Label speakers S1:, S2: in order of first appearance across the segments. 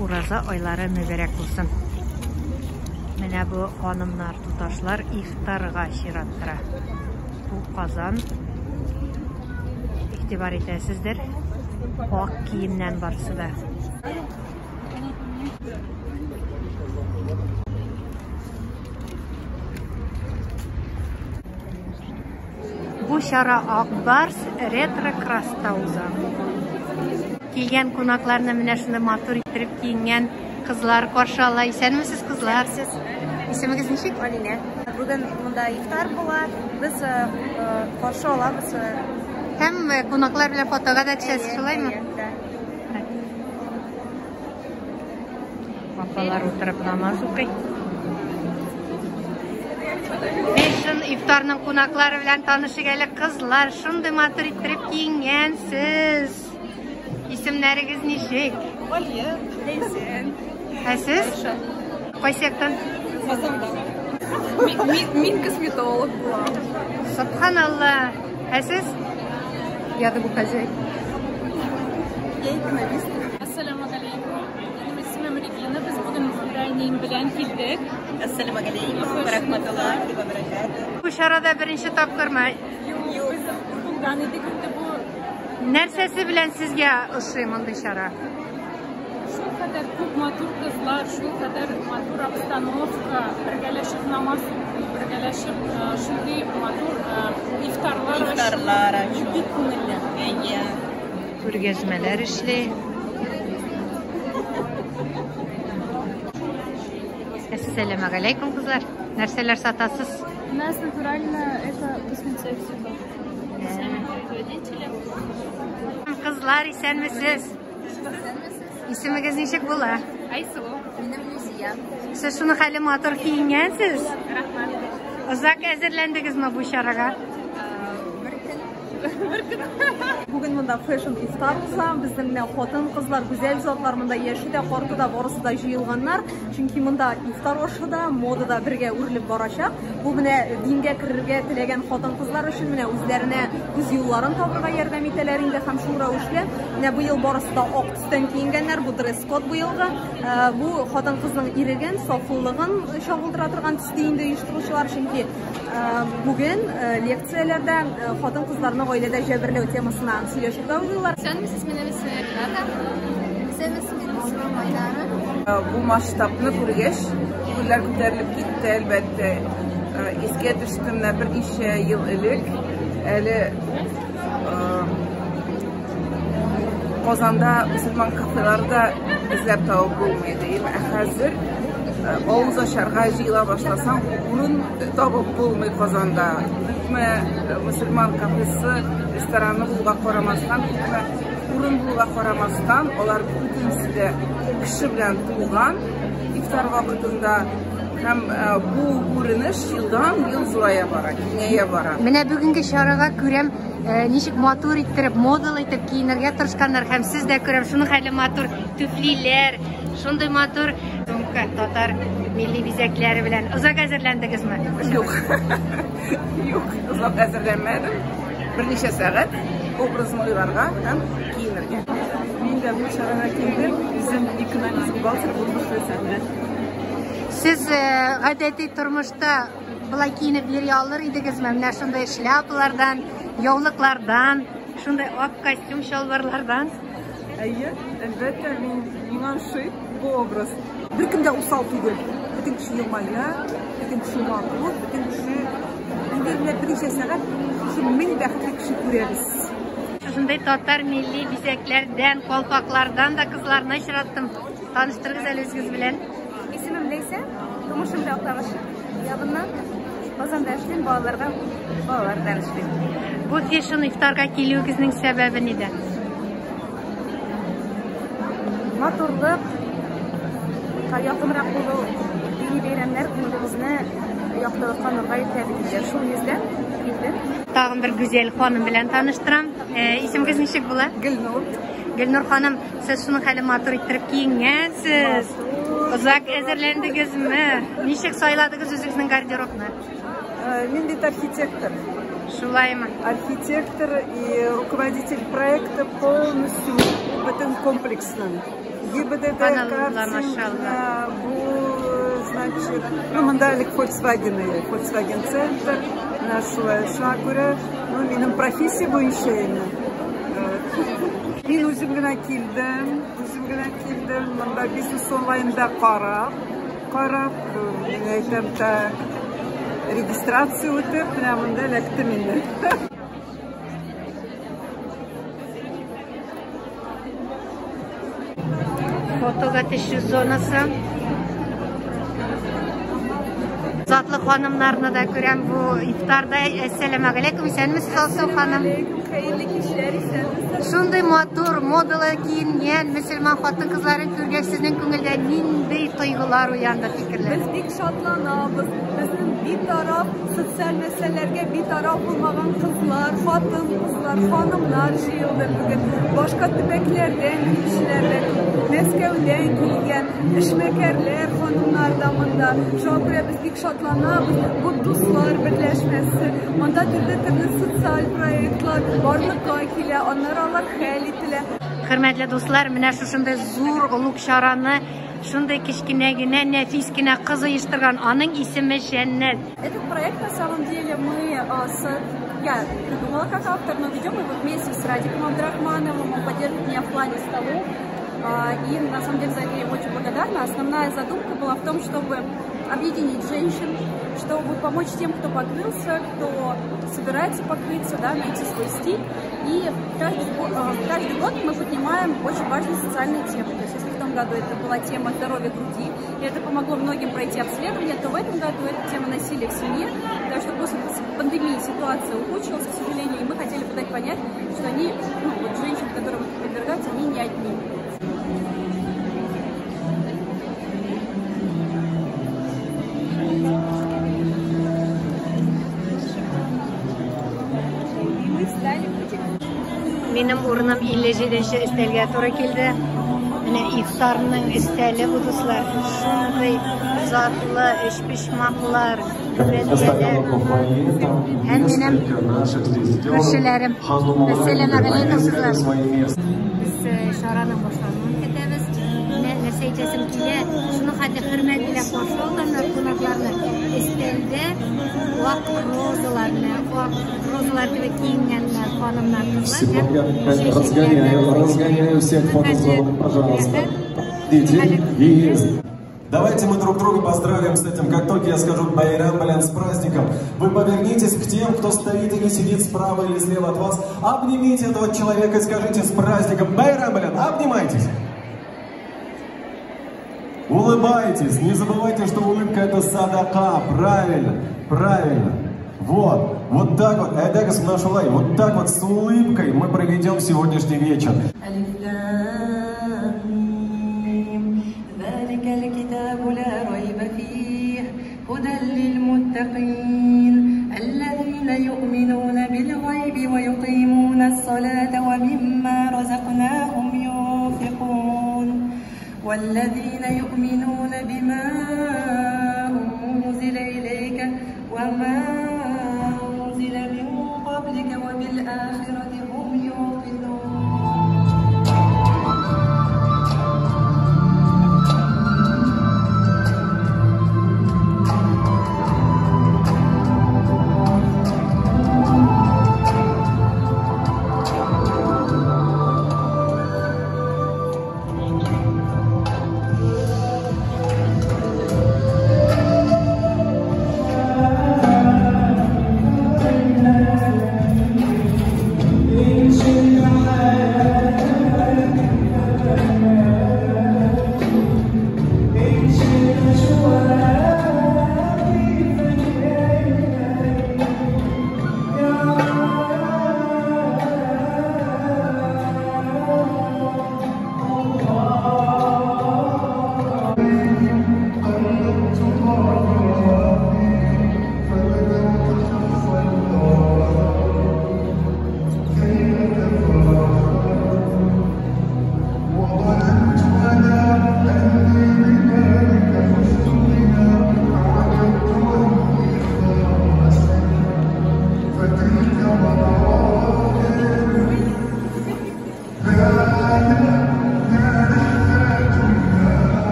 S1: ураза айлары мүбәрәк булсын. Менә бу ханымнар, туташлар ифтарга чираттыра. Бу казан. Игътибар итәсездер. Ак киемнән барысы да. Бу чара Акбарс ретро краста уза. Килгән кунакларны менә шуны матур иттереп киенгән кызлар каршы ала. Исәнмесез, кызлар? Исемегез ничек?
S2: Алина. Бүген монда ифтар була. Без каршы алабыз.
S1: Һәм кунаклар белән фотога да төшәсез, шулаймы? Апалар утырып намаз укый. Бешин ифтарның кунаклары белән танышык әле, кызлар. Шундый матур иттереп киенгәнсез. Исемнәрегез ничек?
S2: Алия, Лейсен.
S1: Сез? Кайсы яктан?
S2: Мин косметолог була.
S1: Субханалла. Сез? Я да бу хозяй.
S2: Я экономист.
S3: Assalamu alaykum. Benim ismim Regina. Biz bugün Ukrayna'yı bilen kildik.
S2: Assalamu alaykum ve rahmetullahi ve berekatuhu.
S1: Bu şarada birinci tapkırma.
S3: Bulgan edik bu.
S1: Nərsəsi bilən sizə ışıyım indi şara?
S3: Şu kadar çok matur kızlar, şu kadar matur обстановка, birleşip namaz, birleşip şimdi matur iftarlar ciddi konular.
S1: Күргәзмәләр эшли. Ассаламу алейкум, кызлар. Нәрсәләр сатасыз?
S3: У нас натурально это косметика.
S1: Кызлар, исәнмесез? Исемегез ничек була?
S3: Айсылу.
S2: Минем Люсия.
S1: Сез шуны хәле матур киенгәнсез?
S3: Рахмат.
S1: Озак әзерләндегезме бу чарага?
S2: Бүген монда фэшн ифтар уза. Безнең белән хатын кызлар, гүзәл затлар монда яши дә, карты да, барысы да җыелганнар. Чөнки монда ифтар ашы да, мода да бергә үрелеп барачак. Бу менә дингә керергә теләгән хатын кызлар өчен менә үзләренә үз юлларын табырга ярдәм итәләр инде һәм шул рәвешле. Менә бу ел барысы да ак төстән киенгәннәр. Бу дресс-код бу елга. Бу хатын кызның иреген, сафлыгын чагылдыра торган төстә инде оештыручылар, чөнки бүген лекцияләрдә хатын кызларны гаиләдә җәберләү темасына сөйләшергә уйлыйлар.
S3: Сәнмесез, минем исемем Регина.
S4: Bu масштабны күргәч, күлләр күтәрелеп китте, әлбәттә. Искә төштем бер ничә ел элек, әле Казанда мөселман кафеларда эзләп табып булмый. Хәзер авыз ачарга җыела башласаң, урын табып булмый Казанда. Мөселман кафесі, рестораны булга карамастан, урын булга карамастан, алар бүтүнсе дә кеше белән тулган ифтар вакытында һәм бу күренеш елдан-ел зурая бара, киңәя бара.
S1: Менә бүгенге чарага күрәм, ничек матур иттереп, модалы итеп киенергә тырышканнар һәм сез дә күрәм, шуның хәле матур түфлиләр, шундый матур сумка, татар милли бизәкләре белән. Озак әзерләндегезме?
S4: Юк. Юк, озак әзерләнмәдем. Берничә сәгать образны уйларга һәм киенергә.
S2: Мин дә бу чарага килдем. Үзем экономист бухгалтер булып эшләсәм.
S1: Сез гадәти тормышта булай киенеп йөри алыр идегезме? Менә шундай шляпалардан, яулыклардан, шундай ак костюм шалбарлардан.
S2: Әйе, әлбәттә, миңа ошый бу образ. Беркем дә усал түгел. Бөтен кеше елмая, бөтен кеше матур, бөтен кеше инде берничә сәгать шул мин бәхетле кеше күрәбез.
S1: Шундай татар милли бизәкләрдән, калпаклардан да кызларны очраттым. Таныштырыгыз әле үзегез белән.
S2: Исемем Лейсен, тормышым да актагыш. Ябыннан Казанда эшлим, балалардан эшлим.
S1: Бу фешн ифтарга килүегезнең сәбәбе нидә?
S2: Матурлык, якынрак булу, дини бәйрәмнәр күңелебезне яктылыкка нурга итәләр. Шул йөздән килдем.
S1: Тагын бер гүзәл ханым белән таныштырам. Исемегез ничек була?
S2: Гөлнур.
S1: Гөлнур ханым, сез шуның хәле матур иттереп киенгәнсез. Озак әзерләндегезме? Ничек сайладыгыз үзегезнең гардеробны?
S2: Мин бит архитектор.
S1: Шулаймы?
S2: Архитектор и руководитель проекта полностью в этом комплексно.
S4: ГИБДД
S1: Каналла, машалла.
S4: Значит, мындайлык Volkswagen центр, нашла шагура, менің профессия бойынша ені. Мен өзім гына келдім, мында бизнес онлайнда қарап, мен айтам та регистрация өтіп, мында ләкті менді.
S1: Fotoga teşhis zonası. Zatlı hanımlarını da gören bu iftarda. Esselamu aleyküm. Sen misiniz Asıl hanım?
S2: Hayırlı kişiler iseniz.
S1: Şunday modalı giyingen Müslüman hatun kızların görgəç sizin көңілдә нинди тойгылар уянды fikirler?
S2: Biz bek şatlanabız. Bizim bir taraf sosyal meselelerge bir taraf olmayan kızlar, hanımlar jıyıldı bugün. Başka tübeklerden, kişilerden, Meskev'den gelgen, işmekerler, hanımlar damında. Şu an buraya biz bek şatlanabız. Bu dostlar birleşmesi. Onda türlü sosyal proyektler, varlıkka kile, onlara Allah hayal etile.
S1: Hürmetli dostlar, менә шушындай зур улуг шараны шундай кичкенәгенә, нәфискенә кыз оештырган. Аның исеме Жәннәт.
S2: Этот проект, на самом деле, я придумала как автор, но ведем его вместе с Радиком Абдрахмановым, он поддерживает меня в плане столов. И на самом деле за это я ему очень благодарна. Основная задумка была в том, чтобы объединить женщин, чтобы помочь тем, кто покрылся, кто собирается покрыться, да, найти свой стиль. И каждый год мы поднимаем очень важные социальные темы. То есть если в том году это была тема здоровья груди, и это помогло многим пройти обследование, то в этом году это тема насилия в семье. Потому что после пандемии ситуация ухудшилась, к сожалению, и мы хотели дать понять, что они, вот женщины, которым подвергаются, они не одни.
S1: Benim urunum 57-ci üstəlgə to'g'ri keldi. Mana iftarning üstəli bu dostlar. Shunday zatlı, ishpishmoqlar, güvənlər. Hem benim kişilerim. Esselamu aleyküm sizler. Biz şaranın başlanmasını ketemiz. Neseycesim kile, şunu hadi hürmet ile karşı olanlar, konaklarını üstəldə vak rozalar gibi giyingenler, hanımlar, kızlar.
S5: Разгоняю всех фотозалов, пожалуйста. Идите. Давайте мы друг друга поздравим с этим. Как только я скажу «Байрам, блин, с праздником», вы повернитесь к тем, кто стоит или сидит справа или слева от вас, обнимите этого человека и скажите «С праздником, Байрам, блин», обнимайтесь. Улыбайтесь, не забывайте, что улыбка это садака, правильно. Вот так вот, вот так вот с улыбкой мы проведем сегодняшний вечер.
S6: والذين يؤمنون بما أنزل إليك وما أنزل من قبلك وبالآخرة هم يوقنون.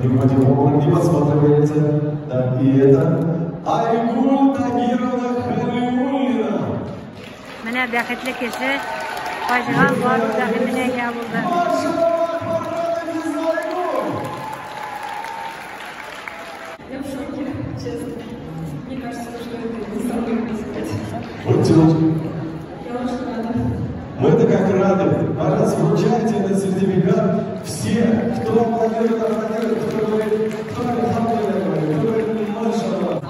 S5: не подсматриваете. Да, и это Айгуль Тагировна Халиуллина.
S1: Менә бәхетле кеше Фаҗига барып бәхетенә ия булды.
S5: Мы-то как рады. Пожалуйста, вручайте этот сертификат все, кто аплодирует, кто говорит, кто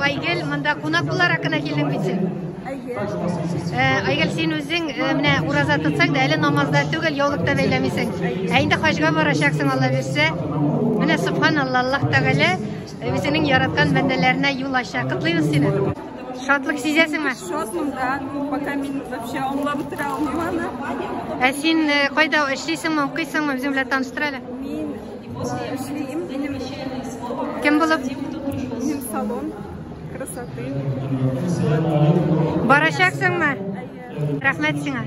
S1: Айгөл, монда кунак буларак кына килдең бит син. Айгөл, син үзең менә ураза тотсаң да әле намазда түгел, яулыкта бәйләмисең. Ә инде хаҗга барачаксың, Алла бирсә. Менә субханалла, Аллаһ Тәгалә үзенең яраткан бәндәләренә юл ача. Котлыйбыз сине. Шатлык сизәсеңме?
S2: Шатмын да, пока мин вообще аңлап бетерә алмыйм аны.
S1: Ә син кайда эшлисеңме, укыйсыңмы, үзең белән таныштыр әле?
S2: Мин эшлим, минем
S1: Кем булып?
S2: минем салон красоты.
S1: Барачаксыңмы? Рәхмәт сиңа.